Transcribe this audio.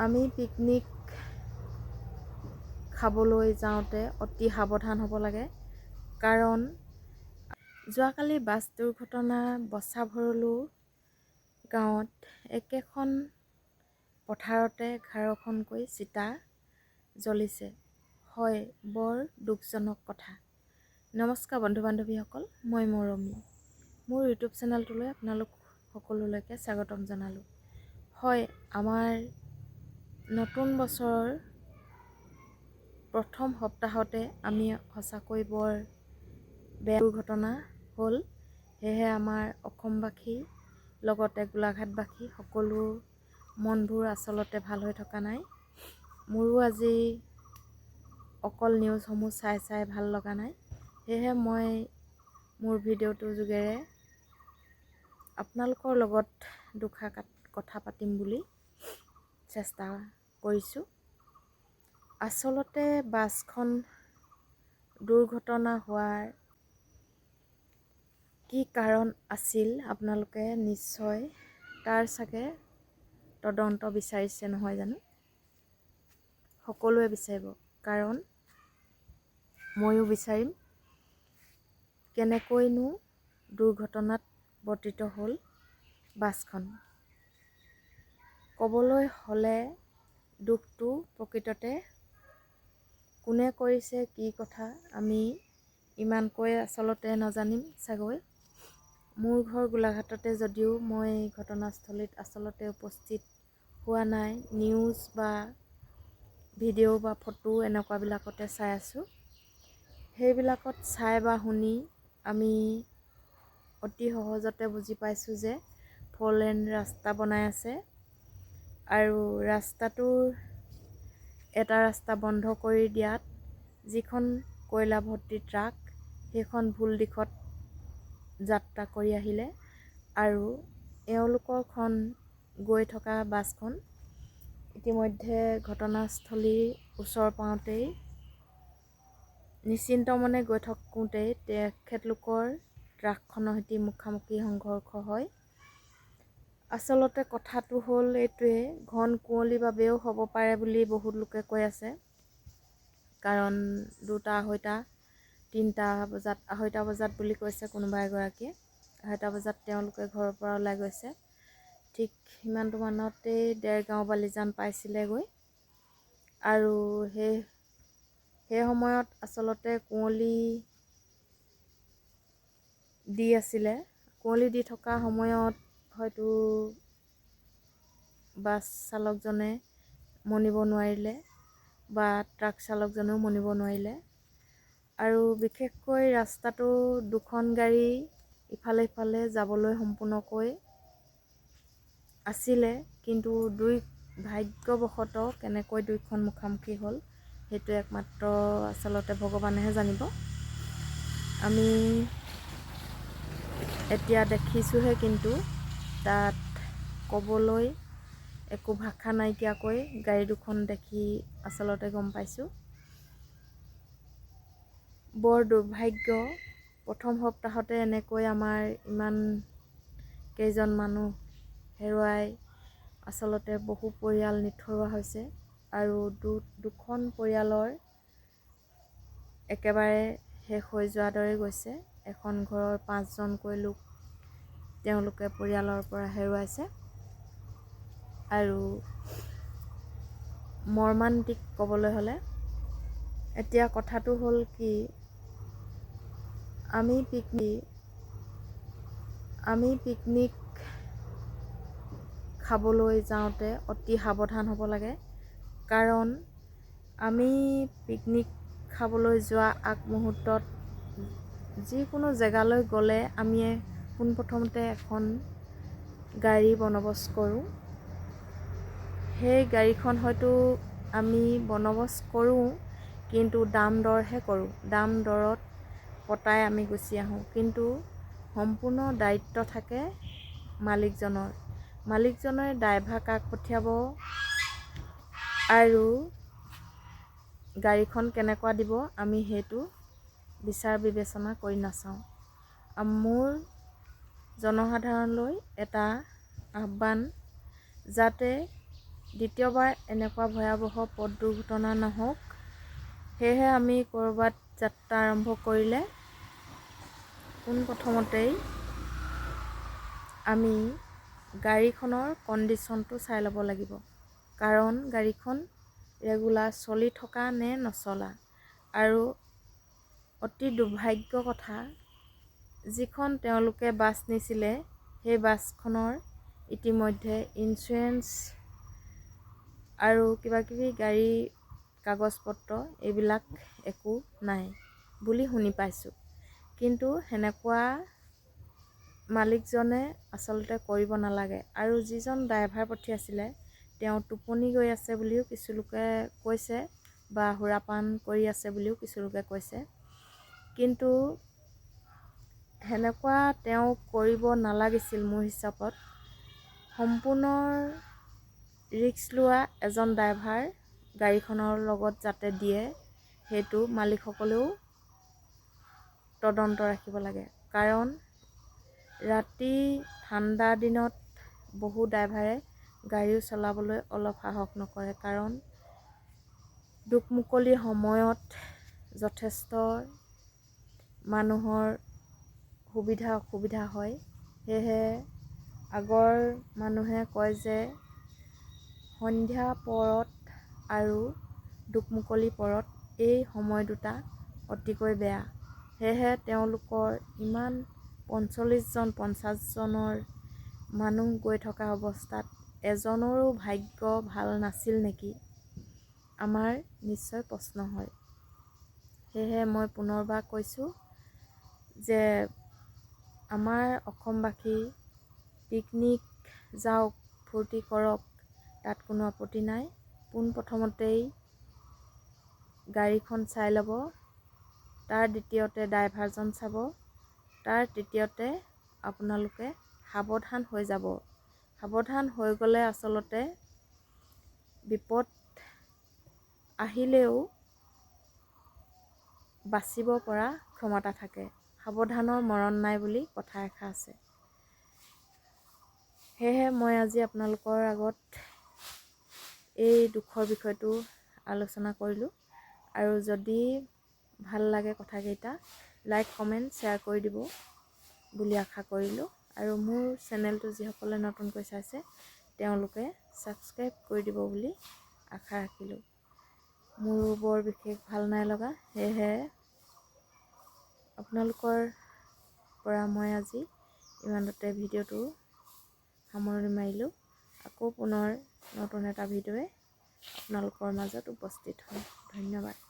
আমি পিকনিক খাবলৈ যাওঁতে অতি সাৱধান হ'ব লাগে, কাৰণ যোৱাকালি বাছ দুৰ্ঘটনা বছাভৰলু গাঁৱত একেখন পথাৰতে 11খনকৈ চিতা জ্বলিছে। হয়, বৰ দুখজনক কথা। নমস্কাৰ বন্ধু বান্ধৱীসকল, মই মৰমী। মোৰ ইউটিউব চেনেলটোলৈ আপোনালোক সকলোলৈকে স্বাগতম জনালোঁ। হয়, আমাৰ নতুন বছৰৰ প্ৰথম সপ্তাহতে আমি সঁচাকৈ বৰ বেয়া দুৰ্ঘটনা হ'ল। সেয়েহে আমাৰ অসমবাসী লগতে গোলাঘাটবাসী সকলো মনবোৰ আচলতে ভাল হৈ থকা নাই। মোৰো আজি অকল নিউজসমূহ চাই ভাল লগা নাই। সেয়েহে মই মোৰ ভিডিঅ'টোৰ যোগেৰে আপোনালোকৰ লগত দুষাৰ কথা পাতিম বুলি চেষ্টা কৰিছোঁ। আচলতে বাছখন দুৰ্ঘটনা হোৱাৰ কি কাৰণ আছিল, আপোনালোকে নিশ্চয় তাৰ চাগে তদন্ত বিচাৰিছে নহয় জানো? সকলোৱে বিচাৰিব, কাৰণ ময়ো বিচাৰিম। কেনেকৈনো দুৰ্ঘটনাত পতিত হ'ল বাছখন? ক'বলৈ হ'লে দুখটো প্ৰকৃততে কোনে কৰিছে, কি কথা আমি ইমানকৈ আচলতে নাজানিম চাগৈ। মোৰ ঘৰ গোলাঘাটতে যদিও মই ঘটনাস্থলীত আচলতে উপস্থিত হোৱা নাই। নিউজ বা ভিডিঅ' বা ফটো এনেকুৱাবিলাকতে চাই আছোঁ। সেইবিলাকত চাই বা শুনি আমি অতি সহজতে বুজি পাইছোঁ যে 4 লেন ৰাস্তা বনাই আছে আৰু ৰাস্তাটোৰ এটা ৰাস্তা বন্ধ কৰি দিয়াত যিখন কয়লা ভৰ্তি ট্ৰাক সেইখন ভুল দিশত যাত্ৰা কৰি আহিলে আৰু এওঁলোকৰখন গৈ থকা বাছখন ইতিমধ্যে ঘটনাস্থলীৰ ওচৰ পাওঁতেই নিশ্চিন্ত মনে গৈ থাকোঁতেই তেখেতলোকৰ ট্ৰাকখনৰ সৈতে মুখামুখি সংঘৰ্ষ হয়। আচলতে কথাটো হ'ল এইটোৱে, ঘন কুঁৱলীৰ বাবেও হ'ব পাৰে বুলি বহুত লোকে কৈ আছে। কাৰণ 2টা, 2:30, 3টা বজাত, 2:30 বজাত বুলি কৈছে কোনোবা এগৰাকীয়ে। 2:30 বজাত তেওঁলোকে ঘৰৰ পৰা ওলাই গৈছে। ঠিক সিমানটো মানতেই দেৰগাঁও বালিজান পাইছিলেগৈ আৰু সেই সময়ত আচলতে কুঁৱলী দি আছিলে। কুঁৱলী দি থকা সময়ত হয়তো বাছ চালকজনে মনিব নোৱাৰিলে বা ট্ৰাক চালকজনেও মনিব নোৱাৰিলে। আৰু বিশেষকৈ ৰাস্তাটো দুখন গাড়ী ইফালে সিফালে যাবলৈ সম্পূৰ্ণকৈ আছিলে, কিন্তু ভাগ্যবশতঃ কেনেকৈ দুইখন মুখামুখি হ'ল সেইটো একমাত্ৰ আচলতে ভগৱানেহে জানিব। আমি এতিয়া দেখিছোঁহে, কিন্তু তাত ক'বলৈ একো ভাষা নাইকিয়াকৈ গাড়ী দুখন দেখি আচলতে গম পাইছোঁ। বৰ দুৰ্ভাগ্য, প্ৰথম সপ্তাহতে এনেকৈ আমাৰ ইমান কেইজন মানুহ হেৰুৱাই আচলতে বহু পৰিয়াল নিথৰুৱা হৈছে আৰু দুখন পৰিয়ালৰ একেবাৰে শেষ হৈ যোৱাৰ দৰে গৈছে। এখন ঘৰৰ 5জনকৈ লোক তেওঁলোকে পৰিয়ালৰ পৰা হেৰুৱাইছে আৰু মৰ্মান্তিক ক'বলৈ হ'লে। এতিয়া কথাটো হ'ল কি, আমি পিকনিক খাবলৈ যাওঁতে অতি সাৱধান হ'ব লাগে, কাৰণ আমি পিকনিক খাবলৈ যোৱা আগমুহূৰ্তত যিকোনো জেগালৈ গ'লে আমি পোনপ্ৰথমতে এখন গাড়ী বন্দবস্ত কৰোঁ। সেই গাড়ীখন হয়তো আমি বন্দবস্ত কৰোঁ, কিন্তু দাম দৰহে কৰোঁ। দাম দৰত পতাই আমি গুচি আহোঁ, কিন্তু সম্পূৰ্ণ দায়িত্ব থাকে মালিকজনৰ। মালিকজনে ড্ৰাইভাৰ কাক পঠিয়াব আৰু গাড়ীখন কেনেকুৱা দিব আমি সেইটো বিচাৰ বিবেচনা কৰি নাচাওঁ। মোৰ জনসাধাৰণলৈ এটা আহ্বান, যাতে দ্বিতীয়বাৰ এনেকুৱা ভয়াৱহ পথ দুৰ্ঘটনা নহওক। সেয়েহে আমি ক'ৰবাত যাত্ৰা আৰম্ভ কৰিলে পোনপ্ৰথমতেই আমি গাড়ীখনৰ কণ্ডিশ্যনটো চাই ল'ব লাগিব। কাৰণ গাড়ীখন ৰেগুলাৰ চলি থকা নে নচলা। আৰু অতি দুৰ্ভাগ্য কথা, যিখন তেওঁলোকে বাছ নিছিলে সেই বাছখনৰ ইতিমধ্যে ইঞ্চুৰেঞ্চ আৰু কিবাকিবি গাড়ী কাগজ পত্ৰ এইবিলাক একো নাই বুলি শুনি পাইছোঁ। কিন্তু সেনেকুৱা মালিকজনে আচলতে কৰিব নালাগে। আৰু যিজন ড্ৰাইভাৰ পঠিয়াইছিলে তেওঁ টোপনি গৈ আছে বুলিও কিছুলোকে কৈছে বা সুৰাপান কৰি আছে বুলিও কিছুলোকে কৈছে। কিন্তু সেনেকুৱা তেওঁ কৰিব নালাগিছিল। মোৰ হিচাপত সম্পূৰ্ণ ৰিস্ক লোৱা এজন ড্ৰাইভাৰ গাড়ীখনৰ লগত যাতে দিয়ে সেইটো মালিকসকলেও তদন্ত ৰাখিব লাগে। কাৰণ ৰাতি ঠাণ্ডা দিনত বহু ড্ৰাইভাৰে গাড়ীও চলাবলৈ অলপ সাহস নকৰে। কাৰণ দুক-মুকলিৰ সময়ত যথেষ্ট মানুহৰ সুবিধা অসুবিধা হয়। সেয়েহে আগৰ মানুহে কয় যে সন্ধ্যা পৰত আৰু দুক-মুকলি পৰত এই সময় দুটা অতিকৈ বেয়া। সেয়েহে তেওঁলোকৰ ইমান ৪৫জন ৫০জনৰ মানুহ গৈ থকা অৱস্থাত এজনৰো ভাগ্য ভাল নাছিল নেকি, আমাৰ নিশ্চয় প্ৰশ্ন হয়। সেয়েহে মই পুনৰবাৰ কৈছোঁ যে আমাৰ অসমবাসী পিকনিক যাওক, ফূৰ্তি কৰক, তাত কোনো আপত্তি নাই। পোনপ্ৰথমতেই গাড়ীখন চাই ল'ব, তাৰ দ্বিতীয়তে ড্ৰাইভাৰজন চাব, তাৰ তৃতীয়তে আপোনালোকে সাৱধান হৈ যাব। সাৱধান হৈ গ'লে আচলতে বিপদ আহিলেও বাচিব পৰা ক্ষমতা থাকে। সাৱধানৰ মৰণ নাই বুলি কথা এষাৰ আছে। সেয়েহে মই আজি আপোনালোকৰ আগত এই দুখৰ বিষয়টো আলোচনা কৰিলোঁ। আৰু যদি ভাল লাগে কথাকেইটা লাইক, কমেণ্ট, শ্বেয়াৰ কৰি দিব বুলি আশা কৰিলোঁ। আৰু মোৰ চেনেলটো যিসকলে নতুনকৈ চাইছে তেওঁলোকে ছাবস্ক্ৰাইব কৰি দিব বুলি আশা ৰাখিলোঁ। মোৰো বৰ বিশেষ ভাল নাই লগা। সেয়েহে আপোনালোকৰ পৰা মই আজি ইমানতে ভিডিঅ'টো সামৰণি মাৰিলোঁ। আকৌ পুনৰ নতুন এটা ভিডিঅ'য়ে আপোনালোকৰ মাজত উপস্থিত হ'ম। ধন্যবাদ।